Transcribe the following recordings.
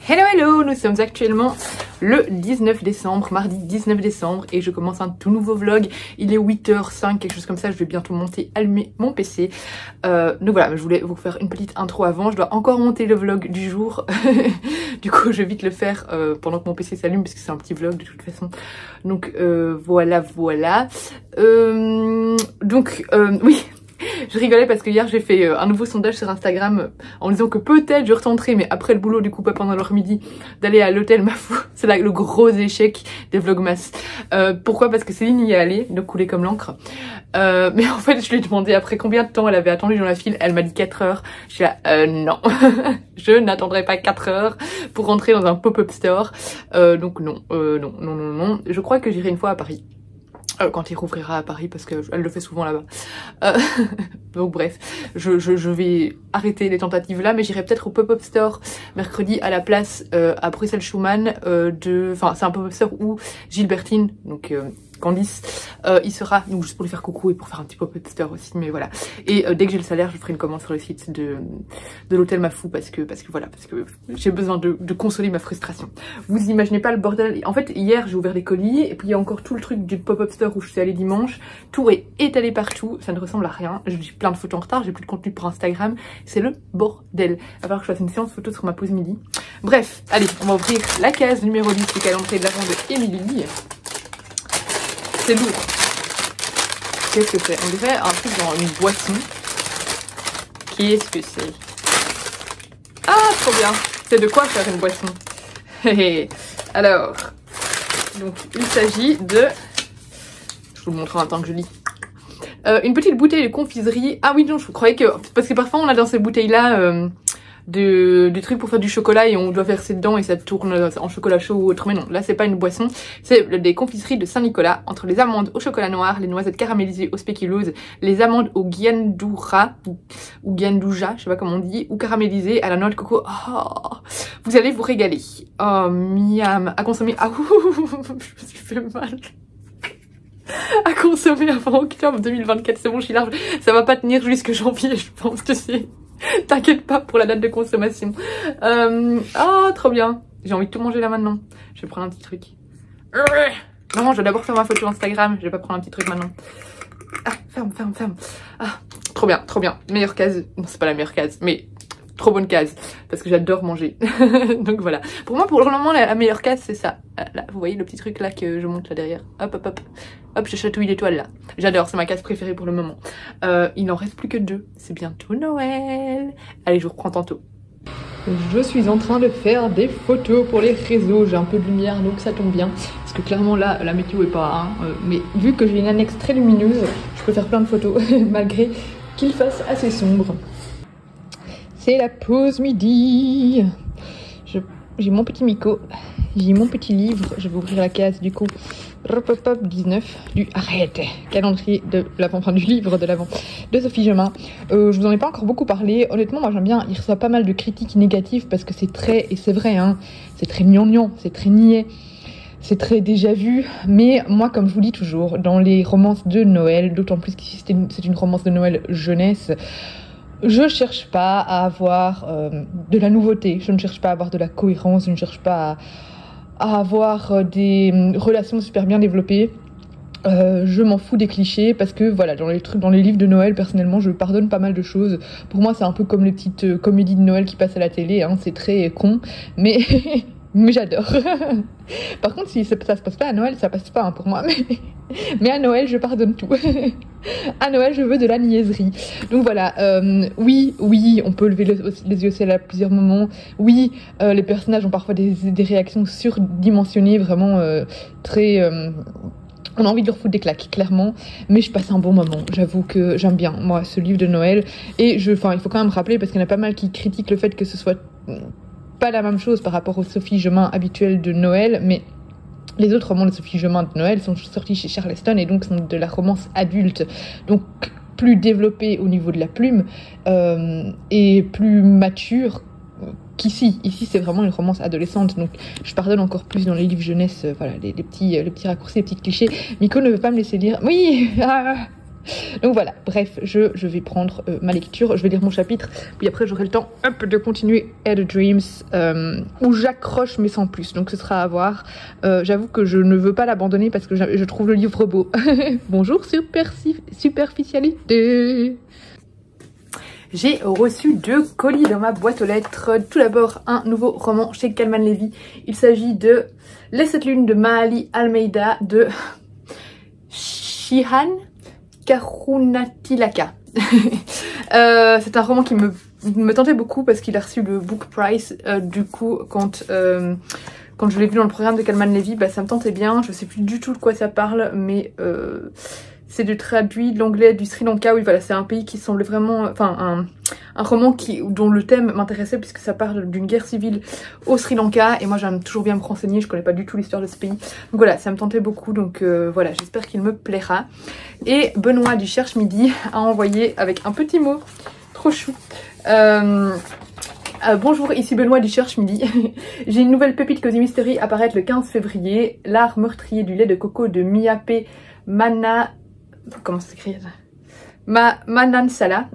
Hello hello, nous sommes actuellement le 19 décembre, mardi 19 décembre et je commence un tout nouveau vlog. Il est 8h05, quelque chose comme ça, je vais bientôt monter, allumer mon PC. Donc voilà, je voulais vous faire une petite intro avant, je dois encore monter le vlog du jour. Du coup je vais vite le faire pendant que mon PC s'allume parce que c'est un petit vlog de toute façon. Donc voilà. Oui. Je rigolais parce que hier j'ai fait un nouveau sondage sur Instagram en disant que peut-être je retenterai, mais après le boulot du coup pas pendant leur midi, d'aller à l'hôtel Mafou. C'est là le gros échec des vlogmas. Pourquoi? Parce que Céline y est allée, de couler comme l'encre. Mais en fait je lui ai demandé après combien de temps elle avait attendu dans la file. Elle m'a dit 4 heures. Je suis là, non. Je n'attendrai pas 4 heures pour rentrer dans un pop-up store. Donc non. Je crois que j'irai une fois à Paris. Quand il rouvrira à Paris parce qu'elle le fait souvent là-bas. Donc bref, je vais arrêter les tentatives là, mais j'irai peut-être au pop-up store mercredi à la place à Bruxelles Schumann enfin c'est un pop-up store où Gilbertine, donc Candice, il sera, donc juste pour lui faire coucou et pour faire un petit pop-up store aussi, mais voilà. Et dès que j'ai le salaire, je ferai une commande sur le site de l'hôtel Mafou parce que j'ai besoin de consoler ma frustration. Vous imaginez pas le bordel. En fait, hier j'ai ouvert les colis et puis il y a encore tout le truc du pop-up store où je suis allée dimanche. Tout est étalé partout, ça ne ressemble à rien. J'ai plein de photos en retard, j'ai plus de contenu pour Instagram. C'est le bordel. À part que je fasse une séance photo sur ma pause midi. Bref, allez, on va ouvrir la case numéro 10 du calendrier de l'avant de Émilie. C'est lourd. Qu'est-ce que c'est? On dirait un truc dans une boisson. Qu'est-ce que c'est? Ah, trop bien. C'est de quoi faire une boisson. Alors, donc il s'agit de... Je vous le montre en même temps que je lis. Une petite bouteille de confiserie. Ah oui, non, je croyais que... Parce que parfois on a dans ces bouteilles-là... des trucs pour faire du chocolat et on doit verser dedans et ça tourne en chocolat chaud ou autre, mais non, là c'est pas une boisson, c'est des confiseries de Saint-Nicolas entre les amandes au chocolat noir, les noisettes caramélisées au spéculoos, les amandes au giandoura ou giandouja, je sais pas comment on dit, ou caramélisées à la noix de coco. Oh, vous allez vous régaler. Oh miam, à consommer. Ah ouh, je me suis fait mal. À consommer avant octobre 2024, c'est bon, je suis large, ça va pas tenir jusque janvier je pense, tu sais. T'inquiète pas pour la date de consommation. Oh, trop bien. J'ai envie de tout manger là maintenant. Je vais prendre un petit truc. Non, je vais d'abord faire ma photo Instagram. Je vais pas prendre un petit truc maintenant. Ah, ferme. Ah, trop bien. Meilleure case. Non, c'est pas la meilleure case, mais trop bonne case. Parce que j'adore manger. Donc voilà. Pour moi, pour le moment, la meilleure case, c'est ça. Là, vous voyez le petit truc là que je monte là derrière. Hop, je chatouille l'étoile là. J'adore, c'est ma case préférée pour le moment. Il n'en reste plus que 2. C'est bientôt Noël. Allez, je vous reprends tantôt. Je suis en train de faire des photos pour les réseaux. J'ai un peu de lumière, donc ça tombe bien. Parce que clairement là, la météo est pas... mais vu que j'ai une annexe très lumineuse, je peux faire plein de photos, malgré qu'il fasse assez sombre. C'est la pause midi. J'ai mon petit Miko. J'ai mon petit livre. Je vais ouvrir la case du coup. 19 du calendrier de l'avant, enfin du livre de l'avant de Sophie Gemin. Je vous en ai pas encore beaucoup parlé. Honnêtement, moi j'aime bien. Il reçoit pas mal de critiques négatives parce que c'est très, et c'est vrai, hein, c'est très gnangnan, c'est très niais, c'est très déjà vu. Mais moi, comme je vous dis toujours, dans les romances de Noël, d'autant plus qu'ici c'est une romance de Noël jeunesse, je cherche pas à avoir de la nouveauté. Je ne cherche pas à avoir de la cohérence. Je ne cherche pas à avoir des relations super bien développées. Je m'en fous des clichés parce que voilà, dans les livres de Noël, personnellement, je pardonne pas mal de choses. Pour moi, c'est un peu comme les petites comédies de Noël qui passent à la télé, hein, c'est très con, mais mais j'adore. Par contre, si ça se passe pas à Noël, ça passe pas hein, pour moi. Mais à Noël, je pardonne tout. À Noël, je veux de la niaiserie. Donc voilà, oui, on peut lever les yeux au ciel à plusieurs moments. Oui, les personnages ont parfois des réactions surdimensionnées, vraiment très... on a envie de leur foutre des claques, clairement. Mais je passe un bon moment. J'avoue que j'aime bien, moi, ce livre de Noël. Et il faut quand même rappeler, parce qu'il y en a pas mal qui critiquent le fait que ce soit pas la même chose par rapport aux Sophie Gemin habituelles de Noël, mais les autres romans de Sophie Gemin de Noël sont sortis chez Charleston et donc sont de la romance adulte, donc plus développée au niveau de la plume et plus mature qu'ici. Ici c'est vraiment une romance adolescente, donc je pardonne encore plus dans les livres jeunesse, voilà, les petits raccourcis, les petits clichés. Miko ne veut pas me laisser lire. Oui. Donc voilà, bref, je vais prendre ma lecture, je vais lire mon chapitre, puis après j'aurai le temps de continuer Head Dreams, où j'accroche mais sans plus, donc ce sera à voir. J'avoue que je ne veux pas l'abandonner parce que je trouve le livre beau. Bonjour superficialité. J'ai reçu 2 colis dans ma boîte aux lettres. Tout d'abord, un nouveau roman chez Calman Levy. Il s'agit de Les 7 lunes de Maali Almeida de Shihan Karunatilaka. C'est un roman qui me tentait beaucoup parce qu'il a reçu le Book Prize. Du coup, quand je l'ai vu dans le programme de Calman Levy, bah, ça me tentait bien. Je sais plus du tout de quoi ça parle, mais c'est traduit de l'anglais du Sri Lanka. Oui, voilà, c'est un pays qui semble vraiment... Enfin, un roman dont le thème m'intéressait puisque ça parle d'une guerre civile au Sri Lanka. Et moi, j'aime toujours bien me renseigner, je connais pas du tout l'histoire de ce pays. Donc voilà, ça me tentait beaucoup. Donc voilà, j'espère qu'il me plaira. Et Benoît du Cherche Midi a envoyé avec un petit mot trop chou. Bonjour, ici Benoît du Cherche Midi. J'ai une nouvelle pépite Cozy Mystery apparaître le 15 février. L'art meurtrier du lait de coco de Miape Mana... Comment ça s'écrit ça? Manansala.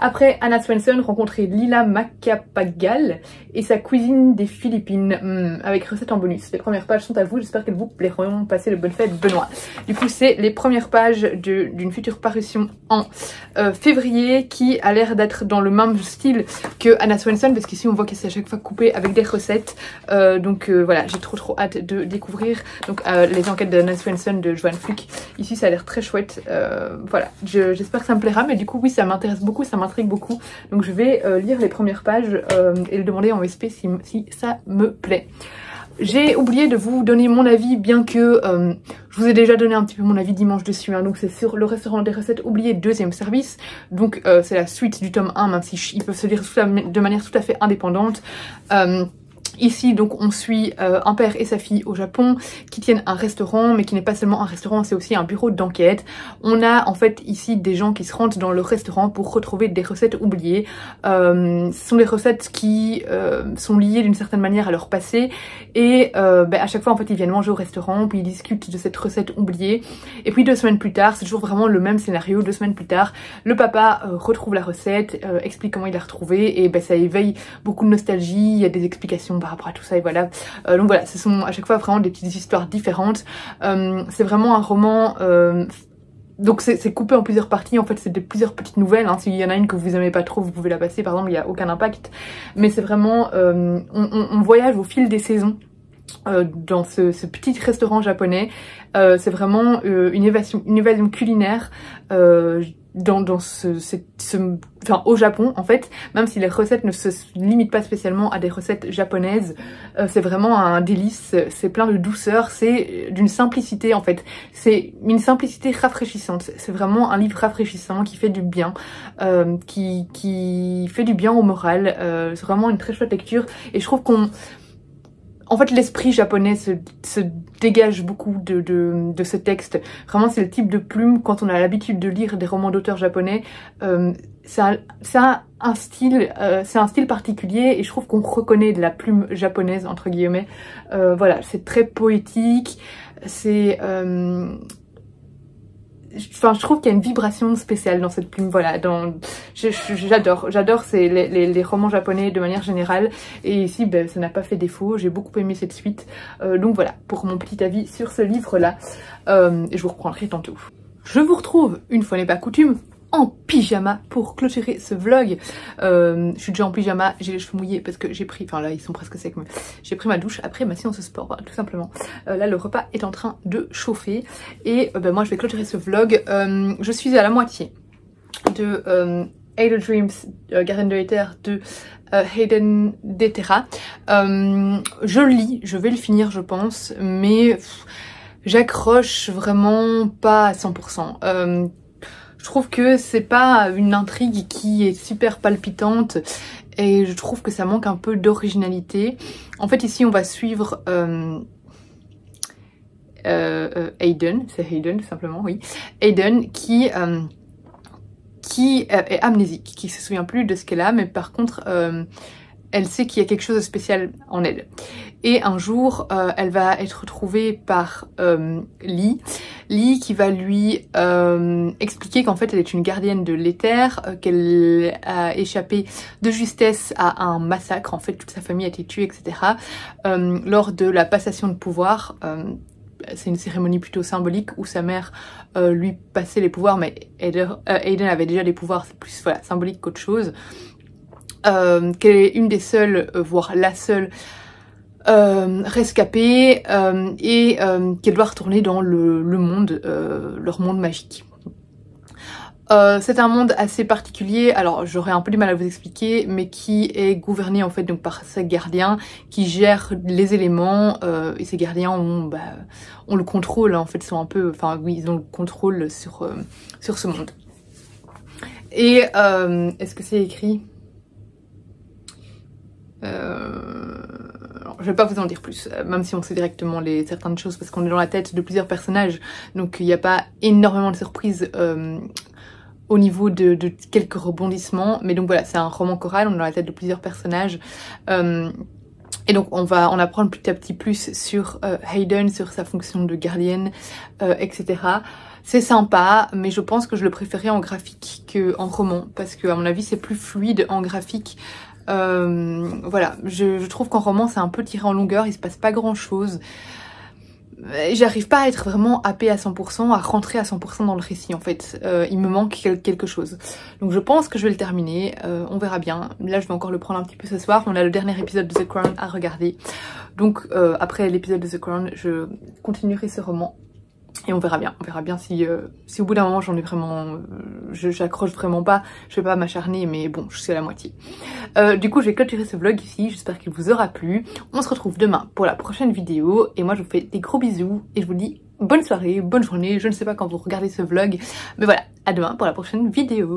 Après Anna Swenson, rencontrer Lila Macapagal et sa cuisine des Philippines avec recettes en bonus. Les premières pages sont à vous, j'espère qu'elles vous plairont. Passez de bonnes fêtes, Benoît. Du coup, c'est les premières pages d'une future parution en février qui a l'air d'être dans le même style que Anna Swenson parce qu'ici on voit que c'est à chaque fois coupé avec des recettes. Voilà, j'ai trop hâte de découvrir donc les enquêtes d'Anna Swenson de Joanne Fluke. Ici, ça a l'air très chouette. Voilà, j'espère que ça me plaira, mais du coup oui, ça m'intéresse beaucoup, ça m'intrigue beaucoup, donc je vais lire les premières pages et le demander en SP si ça me plaît. J'ai oublié de vous donner mon avis, bien que je vous ai déjà donné un petit peu mon avis dimanche dessus, hein, donc c'est sur le restaurant des recettes oubliées, 2e service, donc c'est la suite du tome 1, même si ils peuvent se lire de manière tout à fait indépendante. Ici, donc, on suit un père et sa fille au Japon qui tiennent un restaurant, mais qui n'est pas seulement un restaurant, c'est aussi un bureau d'enquête. On a en fait ici des gens qui se rendent dans le restaurant pour retrouver des recettes oubliées. Ce sont des recettes qui sont liées d'une certaine manière à leur passé et à chaque fois en fait ils viennent manger au restaurant, puis ils discutent de cette recette oubliée. Et puis 2 semaines plus tard, c'est toujours vraiment le même scénario, 2 semaines plus tard, le papa retrouve la recette, explique comment il l'a retrouvée et ça éveille beaucoup de nostalgie, il y a des explications par rapport à tout ça et voilà. Donc voilà, ce sont à chaque fois vraiment des petites histoires différentes. C'est vraiment un roman... donc c'est coupé en plusieurs parties, en fait c'est de plusieurs petites nouvelles, hein. S'il y en a une que vous aimez pas trop, vous pouvez la passer, par exemple, il n'y a aucun impact. Mais c'est vraiment... on voyage au fil des saisons. Dans ce petit restaurant japonais. C'est vraiment une évasion culinaire enfin, au Japon en fait, même si les recettes ne se limitent pas spécialement à des recettes japonaises, c'est vraiment un délice, c'est plein de douceur, c'est d'une simplicité en fait, c'est une simplicité rafraîchissante, c'est vraiment un livre rafraîchissant qui fait du bien, qui fait du bien au moral, c'est vraiment une très chouette lecture et je trouve en fait, l'esprit japonais se dégage beaucoup de ce texte. Vraiment, c'est le type de plume, quand on a l'habitude de lire des romans d'auteurs japonais, c'est un style particulier et je trouve qu'on reconnaît de la plume japonaise, entre guillemets. Voilà, c'est très poétique, c'est... Enfin, je trouve qu'il y a une vibration spéciale dans cette plume, voilà, j'adore les romans japonais de manière générale, et ici, ça n'a pas fait défaut, j'ai beaucoup aimé cette suite, donc voilà, pour mon petit avis sur ce livre-là, et je vous reprendrai tantôt. Je vous retrouve, une fois n'est pas coutume, en pyjama pour clôturer ce vlog. Je suis déjà en pyjama, j'ai les cheveux mouillés parce que j'ai pris, enfin là ils sont presque secs, mais j'ai pris ma douche après ma séance de sport, voilà, tout simplement. Là le repas est en train de chauffer et moi je vais clôturer ce vlog. Je suis à la moitié de Ada Dreams, Garden de Éther de Hayden Detera. Je le lis, je vais le finir je pense, mais j'accroche vraiment pas à 100%. Je trouve que c'est pas une intrigue qui est super palpitante et je trouve que ça manque un peu d'originalité. En fait ici on va suivre Hayden, c'est Hayden tout simplement, oui. Hayden qui est amnésique, qui se souvient plus de ce qu'elle a, mais par contre elle sait qu'il y a quelque chose de spécial en elle. Et un jour, elle va être retrouvée par Lee qui va lui expliquer qu'en fait elle est une gardienne de l'éther, qu'elle a échappé de justesse à un massacre, en fait toute sa famille a été tuée, etc. Lors de la passation de pouvoir. C'est une cérémonie plutôt symbolique où sa mère lui passait les pouvoirs, mais Aiden avait déjà des pouvoirs, c'est plus voilà, symbolique qu'autre chose. Qu'elle est une des seules, voire la seule rescapée, et qu'elle doit retourner dans le monde, leur monde magique. C'est un monde assez particulier, alors j'aurais un peu du mal à vous expliquer, mais qui est gouverné en fait donc par ces gardiens qui gèrent les éléments, et ces gardiens ont le contrôle, en fait, sont un peu, enfin oui, ils ont le contrôle sur ce monde. Et est-ce que c'est écrit? Je vais pas vous en dire plus, même si on sait directement certaines choses parce qu'on est dans la tête de plusieurs personnages, donc il n'y a pas énormément de surprises au niveau de quelques rebondissements, mais donc voilà, c'est un roman choral, on est dans la tête de plusieurs personnages, et donc on va en apprendre petit à petit plus sur Aiden, sur sa fonction de gardienne, etc. C'est sympa, mais je pense que je le préférais en graphique qu'en roman, parce que à mon avis c'est plus fluide en graphique. Voilà, je trouve qu'en roman c'est un peu tiré en longueur, il se passe pas grand chose. J'arrive pas à être vraiment happée à 100%, à rentrer à 100% dans le récit en fait. Il me manque quelque chose. Donc je pense que je vais le terminer, on verra bien. Là je vais encore le prendre un petit peu ce soir, on a le dernier épisode de The Crown à regarder. Donc après l'épisode de The Crown, je continuerai ce roman. Et on verra bien si au bout d'un moment j'en ai vraiment, j'accroche vraiment pas, je vais pas m'acharner, mais bon, je suis à la moitié. Du coup je vais clôturer ce vlog ici, j'espère qu'il vous aura plu. On se retrouve demain pour la prochaine vidéo, et moi je vous fais des gros bisous, et je vous dis bonne soirée, bonne journée, je ne sais pas quand vous regardez ce vlog, mais voilà, à demain pour la prochaine vidéo.